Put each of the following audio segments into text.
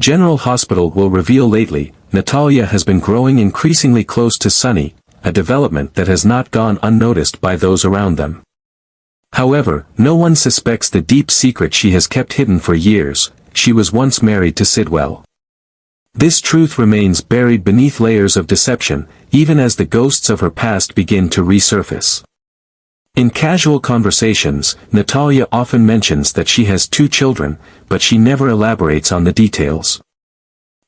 General Hospital will reveal lately, Natalia has been growing increasingly close to Sunny, a development that has not gone unnoticed by those around them. However, no one suspects the deep secret she has kept hidden for years. She was once married to Sidwell. This truth remains buried beneath layers of deception, even as the ghosts of her past begin to resurface. In casual conversations, Natalia often mentions that she has 2 children, but she never elaborates on the details.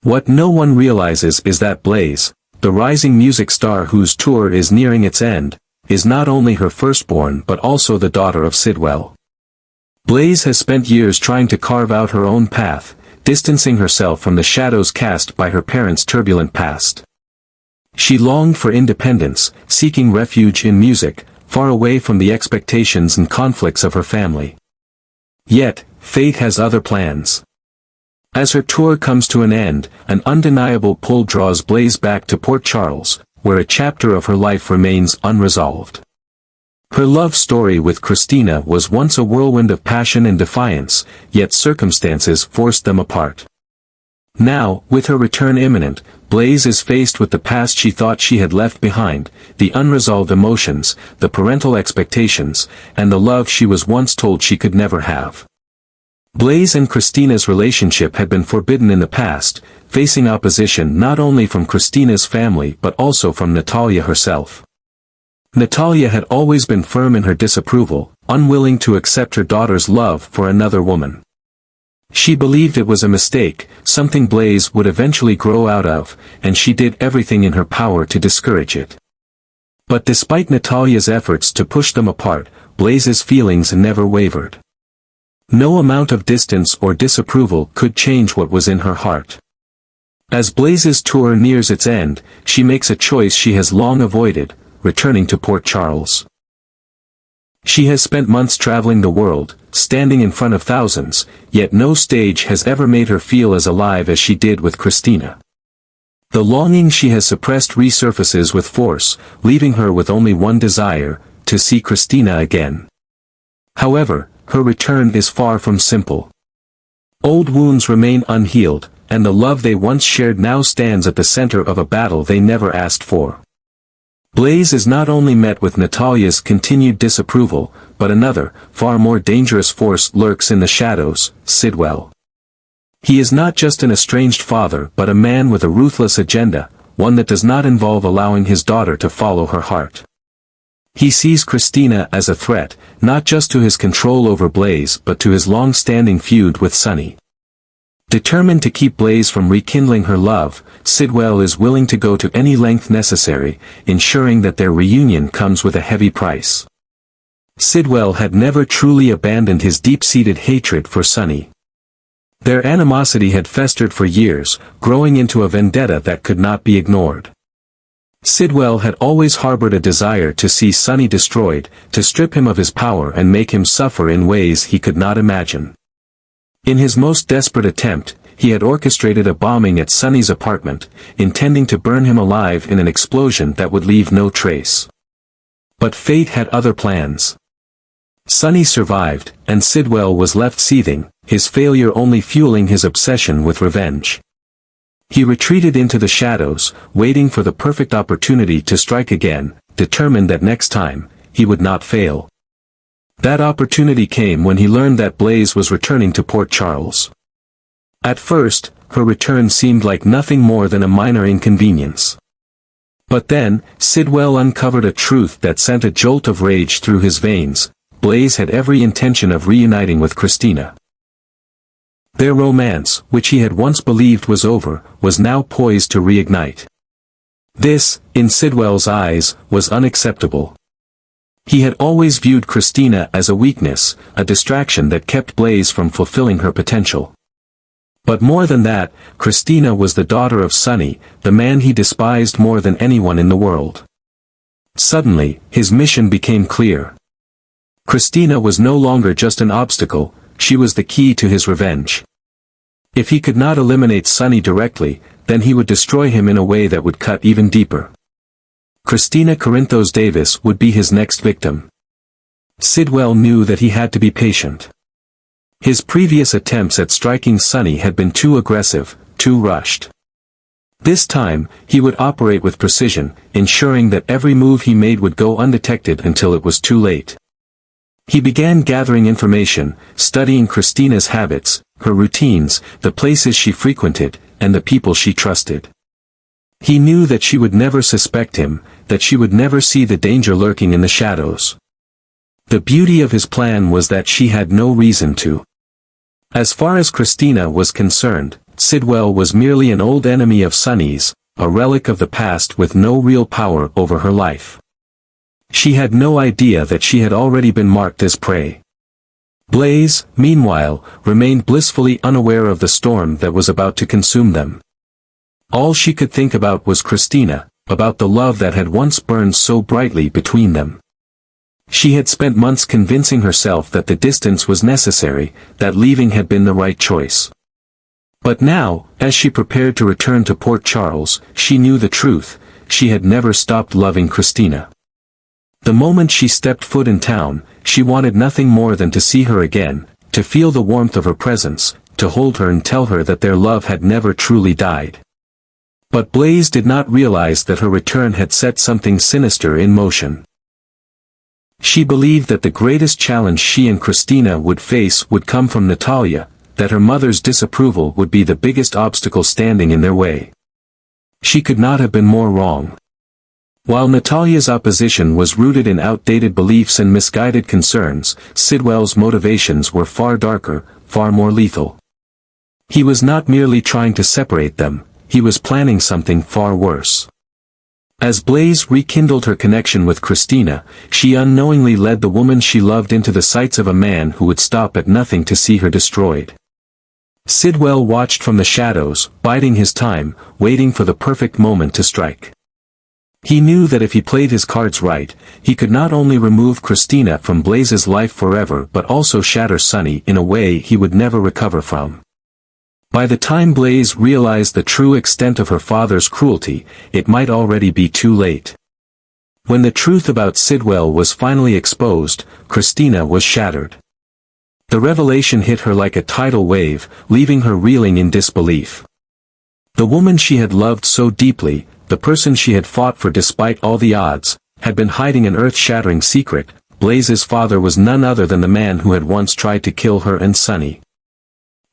What no one realizes is that Blaze, the rising music star whose tour is nearing its end, is not only her firstborn but also the daughter of Sidwell. Blaze has spent years trying to carve out her own path, distancing herself from the shadows cast by her parents' turbulent past. She longed for independence, seeking refuge in music, far away from the expectations and conflicts of her family. Yet, fate has other plans. As her tour comes to an end, an undeniable pull draws Blaze back to Port Charles, where a chapter of her life remains unresolved. Her love story with Kristina was once a whirlwind of passion and defiance, yet circumstances forced them apart. Now, with her return imminent, Blaze is faced with the past she thought she had left behind, the unresolved emotions, the parental expectations, and the love she was once told she could never have. Blaze and Kristina's relationship had been forbidden in the past, facing opposition not only from Kristina's family but also from Natalia herself. Natalia had always been firm in her disapproval, unwilling to accept her daughter's love for another woman. She believed it was a mistake, something Blaze would eventually grow out of, and she did everything in her power to discourage it. But despite Natalia's efforts to push them apart, Blaze's feelings never wavered. No amount of distance or disapproval could change what was in her heart. As Blaze's tour nears its end, she makes a choice she has long avoided, returning to Port Charles. She has spent months traveling the world, standing in front of thousands, yet no stage has ever made her feel as alive as she did with Kristina. The longing she has suppressed resurfaces with force, leaving her with only one desire, to see Kristina again. However, her return is far from simple. Old wounds remain unhealed, and the love they once shared now stands at the center of a battle they never asked for. Blaze is not only met with Natalia's continued disapproval, but another, far more dangerous force lurks in the shadows, Sidwell. He is not just an estranged father but a man with a ruthless agenda, one that does not involve allowing his daughter to follow her heart. He sees Kristina as a threat, not just to his control over Blaze but to his long-standing feud with Sunny. Determined to keep Blaze from rekindling her love, Sidwell is willing to go to any length necessary, ensuring that their reunion comes with a heavy price. Sidwell had never truly abandoned his deep-seated hatred for Sunny. Their animosity had festered for years, growing into a vendetta that could not be ignored. Sidwell had always harbored a desire to see Sunny destroyed, to strip him of his power and make him suffer in ways he could not imagine. In his most desperate attempt, he had orchestrated a bombing at Sunny's apartment, intending to burn him alive in an explosion that would leave no trace. But fate had other plans. Sunny survived, and Sidwell was left seething, his failure only fueling his obsession with revenge. He retreated into the shadows, waiting for the perfect opportunity to strike again, determined that next time, he would not fail. That opportunity came when he learned that Blaze was returning to Port Charles. At first, her return seemed like nothing more than a minor inconvenience. But then, Sidwell uncovered a truth that sent a jolt of rage through his veins. Blaze had every intention of reuniting with Kristina. Their romance, which he had once believed was over, was now poised to reignite. This, in Sidwell's eyes, was unacceptable. He had always viewed Kristina as a weakness, a distraction that kept Blaze from fulfilling her potential. But more than that, Kristina was the daughter of Sunny, the man he despised more than anyone in the world. Suddenly, his mission became clear. Kristina was no longer just an obstacle, she was the key to his revenge. If he could not eliminate Sunny directly, then he would destroy him in a way that would cut even deeper. Kristina Corinthos Davis would be his next victim. Sidwell knew that he had to be patient. His previous attempts at striking Sunny had been too aggressive, too rushed. This time, he would operate with precision, ensuring that every move he made would go undetected until it was too late. He began gathering information, studying Kristina's habits, her routines, the places she frequented, and the people she trusted. He knew that she would never suspect him, that she would never see the danger lurking in the shadows. The beauty of his plan was that she had no reason to. As far as Kristina was concerned, Sidwell was merely an old enemy of Sunny's, a relic of the past with no real power over her life. She had no idea that she had already been marked as prey. Blaze, meanwhile, remained blissfully unaware of the storm that was about to consume them. All she could think about was Kristina, about the love that had once burned so brightly between them. She had spent months convincing herself that the distance was necessary, that leaving had been the right choice. But now, as she prepared to return to Port Charles, she knew the truth: she had never stopped loving Kristina. The moment she stepped foot in town, she wanted nothing more than to see her again, to feel the warmth of her presence, to hold her and tell her that their love had never truly died. But Blaze did not realize that her return had set something sinister in motion. She believed that the greatest challenge she and Kristina would face would come from Natalia, that her mother's disapproval would be the biggest obstacle standing in their way. She could not have been more wrong. While Natalia's opposition was rooted in outdated beliefs and misguided concerns, Sidwell's motivations were far darker, far more lethal. He was not merely trying to separate them, he was planning something far worse. As Blaze rekindled her connection with Kristina, she unknowingly led the woman she loved into the sights of a man who would stop at nothing to see her destroyed. Sidwell watched from the shadows, biding his time, waiting for the perfect moment to strike. He knew that if he played his cards right, he could not only remove Kristina from Blaze's life forever but also shatter Sunny in a way he would never recover from. By the time Blaze realized the true extent of her father's cruelty, it might already be too late. When the truth about Sidwell was finally exposed, Kristina was shattered. The revelation hit her like a tidal wave, leaving her reeling in disbelief. The woman she had loved so deeply, the person she had fought for despite all the odds, had been hiding an earth-shattering secret. Blaze's father was none other than the man who had once tried to kill her and Sunny.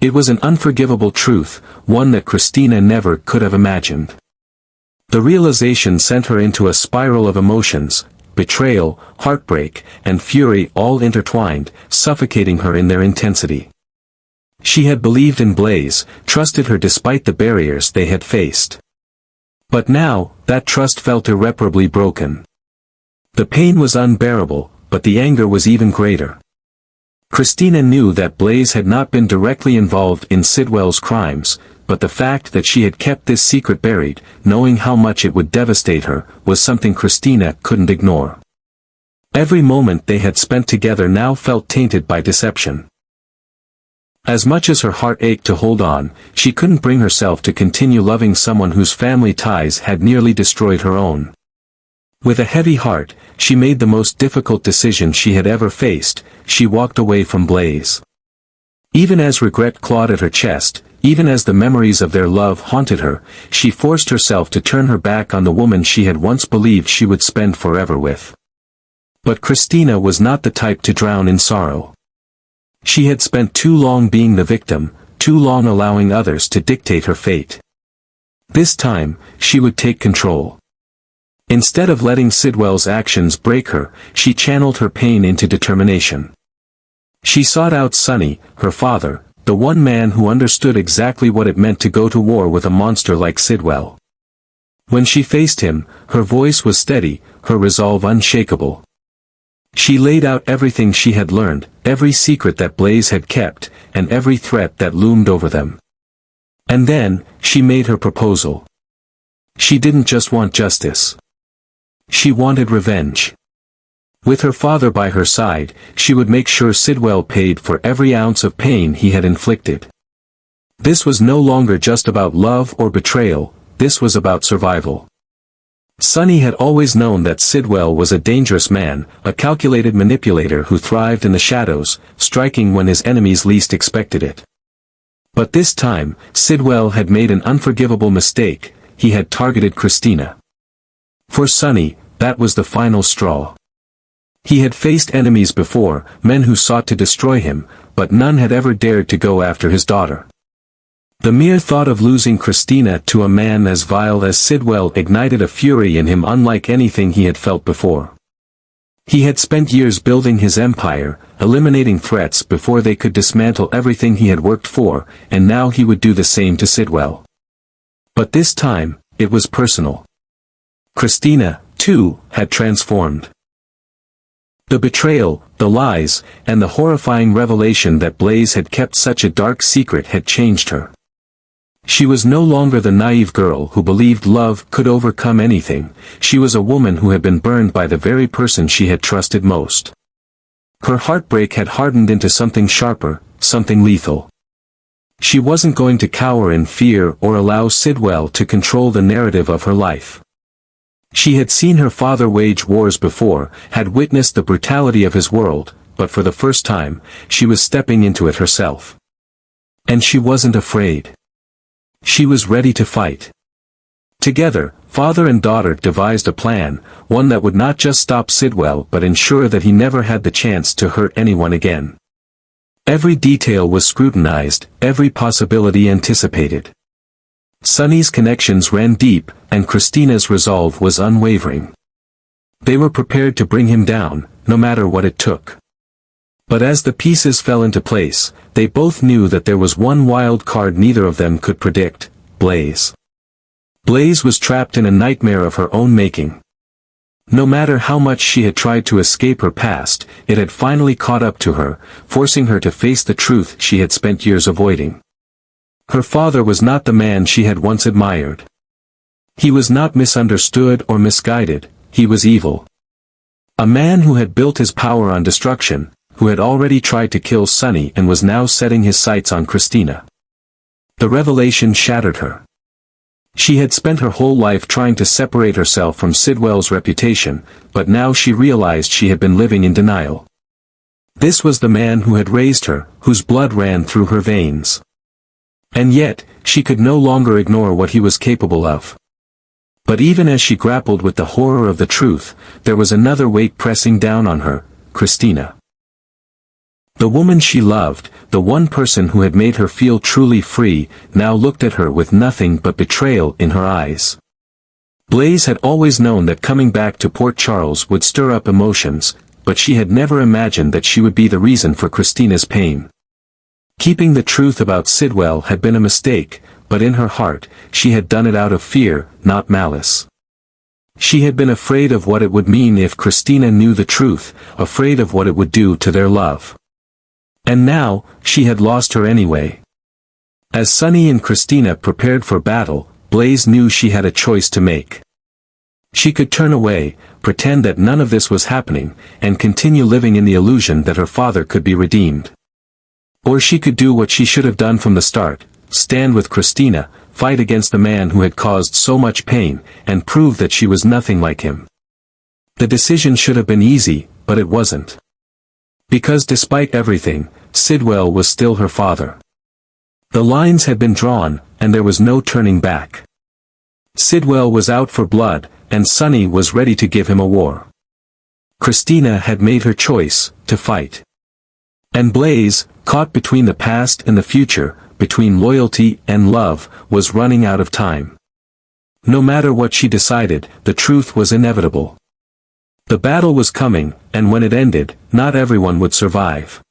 It was an unforgivable truth, one that Kristina never could have imagined. The realization sent her into a spiral of emotions, betrayal, heartbreak, and fury all intertwined, suffocating her in their intensity. She had believed in Blaze, trusted her despite the barriers they had faced. But now, that trust felt irreparably broken. The pain was unbearable, but the anger was even greater. Kristina knew that Blaze had not been directly involved in Sidwell's crimes, but the fact that she had kept this secret buried, knowing how much it would devastate her, was something Kristina couldn't ignore. Every moment they had spent together now felt tainted by deception. As much as her heart ached to hold on, she couldn't bring herself to continue loving someone whose family ties had nearly destroyed her own. With a heavy heart, she made the most difficult decision she had ever faced: she walked away from Blaze. Even as regret clawed at her chest, even as the memories of their love haunted her, she forced herself to turn her back on the woman she had once believed she would spend forever with. But Kristina was not the type to drown in sorrow. She had spent too long being the victim, too long allowing others to dictate her fate. This time, she would take control. Instead of letting Sidwell's actions break her, she channeled her pain into determination. She sought out Sunny, her father, the one man who understood exactly what it meant to go to war with a monster like Sidwell. When she faced him, her voice was steady, her resolve unshakable. She laid out everything she had learned, every secret that Blaze had kept, and every threat that loomed over them. And then, she made her proposal. She didn't just want justice. She wanted revenge. With her father by her side, she would make sure Sidwell paid for every ounce of pain he had inflicted. This was no longer just about love or betrayal, this was about survival. Sunny had always known that Sidwell was a dangerous man, a calculated manipulator who thrived in the shadows, striking when his enemies least expected it. But this time, Sidwell had made an unforgivable mistake. He had targeted Kristina. For Sunny, that was the final straw. He had faced enemies before, men who sought to destroy him, but none had ever dared to go after his daughter. The mere thought of losing Kristina to a man as vile as Sidwell ignited a fury in him unlike anything he had felt before. He had spent years building his empire, eliminating threats before they could dismantle everything he had worked for, and now he would do the same to Sidwell. But this time, it was personal. Kristina, too, had transformed. The betrayal, the lies, and the horrifying revelation that Blaze had kept such a dark secret had changed her. She was no longer the naive girl who believed love could overcome anything. She was a woman who had been burned by the very person she had trusted most. Her heartbreak had hardened into something sharper, something lethal. She wasn't going to cower in fear or allow Sidwell to control the narrative of her life. She had seen her father wage wars before, had witnessed the brutality of his world, but for the first time, she was stepping into it herself. And she wasn't afraid. She was ready to fight. Together, father and daughter devised a plan, one that would not just stop Sidwell but ensure that he never had the chance to hurt anyone again. Every detail was scrutinized, every possibility anticipated. Sunny's connections ran deep, and Kristina's resolve was unwavering. They were prepared to bring him down, no matter what it took. But as the pieces fell into place, they both knew that there was one wild card neither of them could predict: Blaze. Blaze was trapped in a nightmare of her own making. No matter how much she had tried to escape her past, it had finally caught up to her, forcing her to face the truth she had spent years avoiding. Her father was not the man she had once admired. He was not misunderstood or misguided, he was evil. A man who had built his power on destruction, who had already tried to kill Sunny and was now setting his sights on Kristina. The revelation shattered her. She had spent her whole life trying to separate herself from Sidwell's reputation, but now she realized she had been living in denial. This was the man who had raised her, whose blood ran through her veins. And yet, she could no longer ignore what he was capable of. But even as she grappled with the horror of the truth, there was another weight pressing down on her: Kristina. The woman she loved, the one person who had made her feel truly free, now looked at her with nothing but betrayal in her eyes. Blaze had always known that coming back to Port Charles would stir up emotions, but she had never imagined that she would be the reason for Kristina's pain. Keeping the truth about Sidwell had been a mistake, but in her heart, she had done it out of fear, not malice. She had been afraid of what it would mean if Kristina knew the truth, afraid of what it would do to their love. And now, she had lost her anyway. As Sunny and Kristina prepared for battle, Blaze knew she had a choice to make. She could turn away, pretend that none of this was happening, and continue living in the illusion that her father could be redeemed. Or she could do what she should have done from the start: stand with Kristina, fight against the man who had caused so much pain, and prove that she was nothing like him. The decision should have been easy, but it wasn't. Because despite everything, Sidwell was still her father. The lines had been drawn, and there was no turning back. Sidwell was out for blood, and Sunny was ready to give him a war. Kristina had made her choice, to fight. And Blaze, caught between the past and the future, between loyalty and love, was running out of time. No matter what she decided, the truth was inevitable. The battle was coming, and when it ended, not everyone would survive.